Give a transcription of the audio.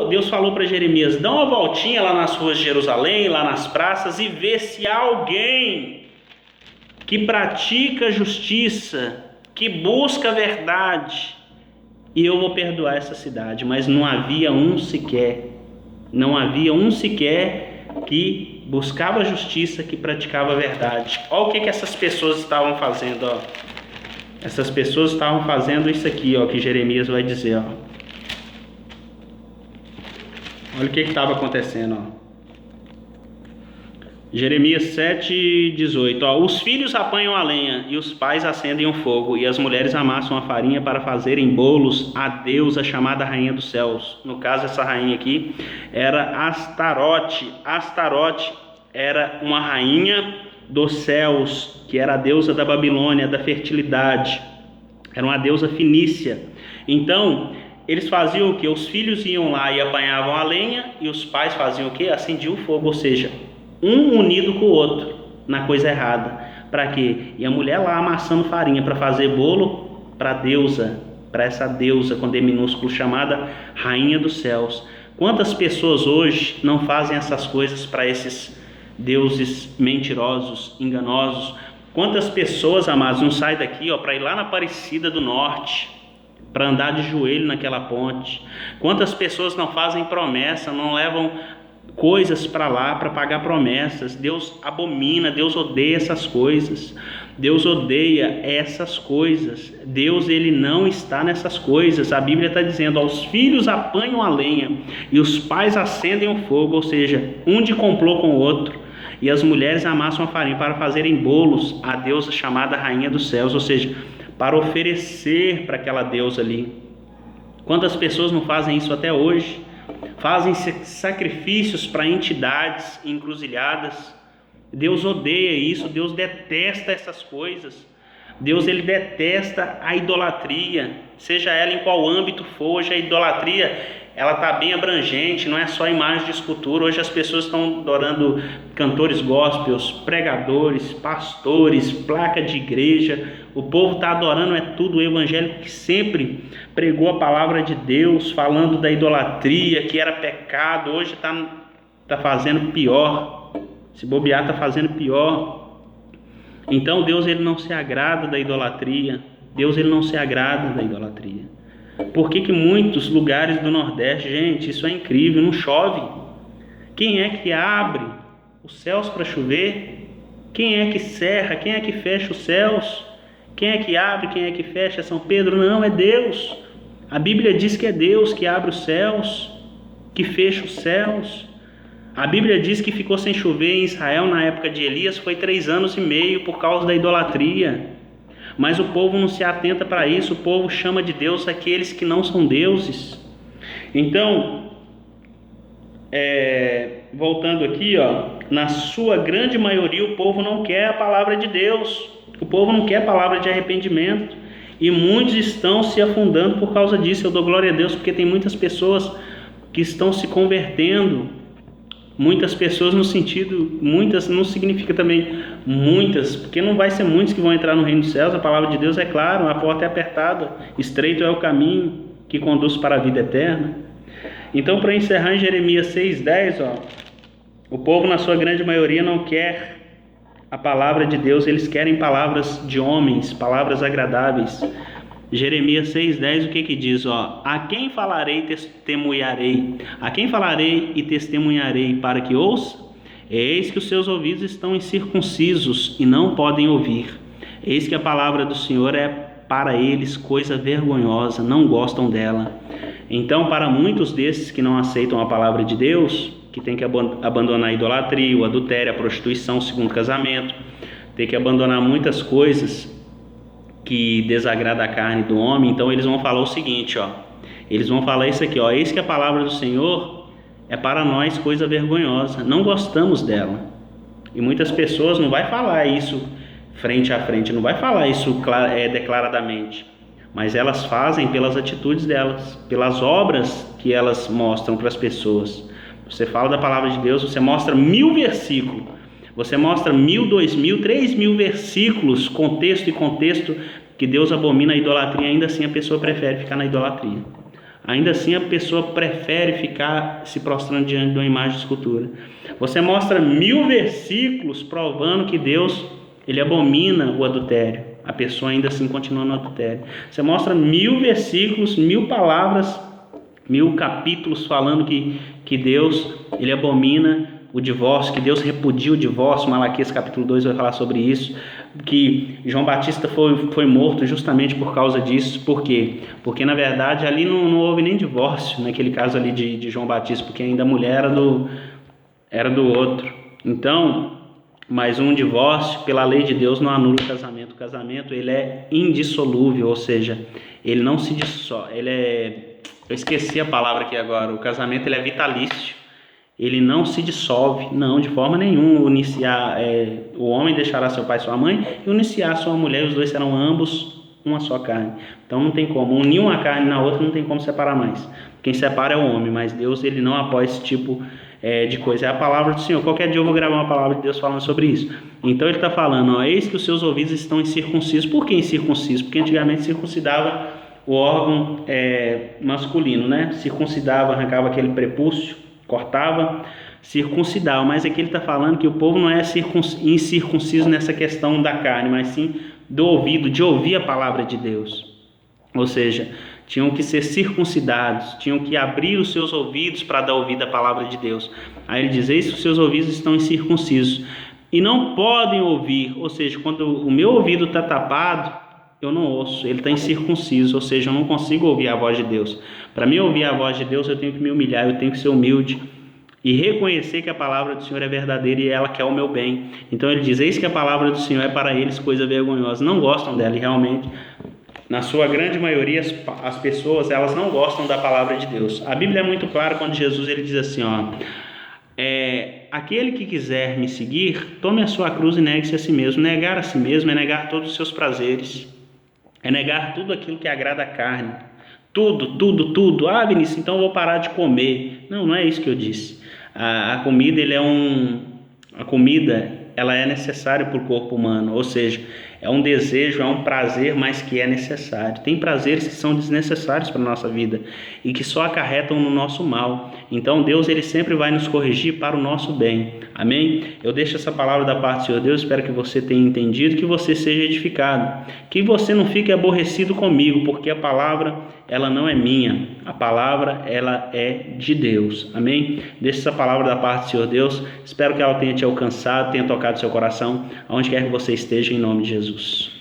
Deus falou para Jeremias: dá uma voltinha lá nas ruas de Jerusalém, lá nas praças, e vê se há alguém que pratica justiça, que busca a verdade, e eu vou perdoar essa cidade. Mas não havia um sequer, que buscava a justiça, que praticava a verdade. Olha o que essas pessoas estavam fazendo, ó. Essas pessoas estavam fazendo isso aqui, ó, que Jeremias vai dizer, ó. Olha o que estava acontecendo, ó. Jeremias 7:18, ó. Os filhos apanham a lenha e os pais acendem o fogo, e as mulheres amassam a farinha para fazerem bolos à deusa chamada Rainha dos Céus. No caso, essa rainha aqui era Astarote. Astarote era uma rainha dos céus, que era a deusa da Babilônia, da fertilidade. Era uma deusa fenícia. Então, eles faziam o que? Os filhos iam lá e apanhavam a lenha, e os pais faziam o que? Acendiam o fogo, ou seja, um unido com o outro na coisa errada. Para quê? E a mulher lá amassando farinha para fazer bolo para a deusa, para essa deusa com D minúsculo chamada Rainha dos Céus. Quantas pessoas hoje não fazem essas coisas para esses deuses mentirosos, enganosos? Quantas pessoas, amados, não saem daqui para ir lá na Aparecida do Norte, para andar de joelho naquela ponte? Quantas pessoas não fazem promessa, não levam coisas para lá para pagar promessas? Deus abomina, Deus odeia essas coisas. Deus odeia essas coisas. Deus, ele não está nessas coisas. A Bíblia está dizendo: os filhos apanham a lenha e os pais acendem o fogo, ou seja, um de complô com o outro. E as mulheres amassam a farinha para fazerem bolos à deusa chamada Rainha dos Céus, ou seja, para oferecer para aquela deusa ali. Quantas pessoas não fazem isso até hoje? Fazem sacrifícios para entidades encruzilhadas. Deus odeia isso, Deus detesta essas coisas. Deus, ele detesta a idolatria, seja ela em qual âmbito for. Hoje a idolatria, ela está bem abrangente, não é só imagem de escultura. Hoje as pessoas estão adorando cantores gospels, pregadores, pastores, placa de igreja. O povo está adorando tudo o evangélico que sempre pregou a palavra de Deus, falando da idolatria, que era pecado. Hoje está fazendo pior. Se bobear, está fazendo pior. Então Deus, ele não se agrada da idolatria. Deus, ele não se agrada da idolatria. Por que muitos lugares do Nordeste, gente, isso é incrível, não chove? Quem é que abre os céus para chover? Quem é que cerra? Quem é que fecha os céus? Quem é que abre? Quem é que fecha? É São Pedro? Não, é Deus. A Bíblia diz que é Deus que abre os céus, que fecha os céus. A Bíblia diz que ficou sem chover em Israel na época de Elias, foi 3 anos e meio por causa da idolatria. Mas o povo não se atenta para isso. O povo chama de Deus aqueles que não são deuses. Então, voltando aqui, na sua grande maioria o povo não quer a palavra de Deus. O povo não quer a palavra de arrependimento. E muitos estão se afundando por causa disso. Eu dou glória a Deus porque tem muitas pessoas que estão se convertendo. Muitas pessoas no sentido, muitas não significa também muitas, porque não vai ser muitos que vão entrar no reino dos céus. A palavra de Deus é clara, a porta é apertada, estreito é o caminho que conduz para a vida eterna. Então, para encerrar em Jeremias 6:10, o povo na sua grande maioria não quer a palavra de Deus, eles querem palavras de homens, palavras agradáveis. Jeremias 6:10, o que diz? A quem falarei e testemunharei? A quem falarei e testemunharei para que ouça? Eis que os seus ouvidos estão incircuncisos e não podem ouvir. Eis que a palavra do Senhor é para eles coisa vergonhosa, não gostam dela. Então, para muitos desses que não aceitam a palavra de Deus, que tem que abandonar a idolatria, o adultério, a prostituição, o segundo casamento, tem que abandonar muitas coisas que desagrada a carne do homem, então eles vão falar o seguinte, eles vão falar isso aqui, eis que a palavra do Senhor é para nós coisa vergonhosa, não gostamos dela. E muitas pessoas não vai falar isso frente a frente, não vai falar isso declaradamente, mas elas fazem pelas atitudes delas, pelas obras que elas mostram para as pessoas. Você fala da palavra de Deus, você mostra 1000 versículos, você mostra 1000, 2000, 3000 versículos, contexto e contexto, que Deus abomina a idolatria, ainda assim a pessoa prefere ficar na idolatria. ainda assim a pessoa prefere ficar se prostrando diante de uma imagem de escultura. Você mostra 1000 versículos provando que Deus, ele abomina o adultério. A pessoa ainda assim continua no adultério. Você mostra 1000 versículos, 1000 palavras, 1000 capítulos falando que Deus, ele abomina o divórcio, que Deus repudia o divórcio. Malaquias capítulo 2 vai falar sobre isso, que João Batista foi morto justamente por causa disso. Por quê? Porque na verdade ali não houve nem divórcio, naquele caso ali de João Batista, porque ainda a mulher era do outro. Então, mas um divórcio, pela lei de Deus, não anula o casamento. O casamento, ele é indissolúvel, ou seja, ele não se dissolve, eu esqueci a palavra aqui agora, o casamento, ele é vitalício, ele não se dissolve, não, de forma nenhuma. O homem deixará seu pai e sua mãe e uniciar sua mulher, e os dois serão ambos uma só carne. Então não tem como, unir uma carne na outra não tem como separar mais. Quem separa é o homem, mas Deus, ele não apoia esse tipo de coisa. É a palavra do Senhor. Qualquer dia eu vou gravar uma palavra de Deus falando sobre isso. Então ele está falando, eis que os seus ouvidos estão incircuncisos. Por que incircuncisos? Porque antigamente circuncidava o órgão masculino, né? Circuncidava, arrancava aquele prepúcio, cortava, circuncidava. Mas aqui ele está falando que o povo não é incircunciso nessa questão da carne, mas sim do ouvido, de ouvir a palavra de Deus. Ou seja, tinham que ser circuncidados, tinham que abrir os seus ouvidos para dar ouvido à palavra de Deus. Aí ele diz, eis que os seus ouvidos estão incircuncisos e não podem ouvir. Ou seja, quando o meu ouvido está tapado, eu não ouço, ele está incircunciso, ou seja, eu não consigo ouvir a voz de Deus. Para mim ouvir a voz de Deus, eu tenho que me humilhar, eu tenho que ser humilde e reconhecer que a palavra do Senhor é verdadeira e ela quer o meu bem. Então ele diz, eis que a palavra do Senhor é para eles coisa vergonhosa. Não gostam dela, e realmente, na sua grande maioria, as pessoas, elas não gostam da palavra de Deus. A Bíblia é muito clara quando Jesus, ele diz assim, aquele que quiser me seguir, tome a sua cruz e negue-se a si mesmo. Negar a si mesmo é negar todos os seus prazeres, é negar tudo aquilo que agrada a carne. Tudo. Vinícius, então eu vou parar de comer. Não é isso que eu disse. A comida, ela é necessária para o corpo humano, ou seja, é um desejo, é um prazer, mas que é necessário. Tem prazeres que são desnecessários para a nossa vida e que só acarretam no nosso mal. Então Deus, ele sempre vai nos corrigir para o nosso bem. Amém? Eu deixo essa palavra da parte do Senhor Deus, espero que você tenha entendido, que você seja edificado, que você não fique aborrecido comigo, porque a palavra, ela não é minha, a palavra, ela é de Deus. Amém? Deixa essa palavra da parte do Senhor Deus, espero que ela tenha te alcançado, tenha tocado seu coração, aonde quer que você esteja, em nome de Jesus.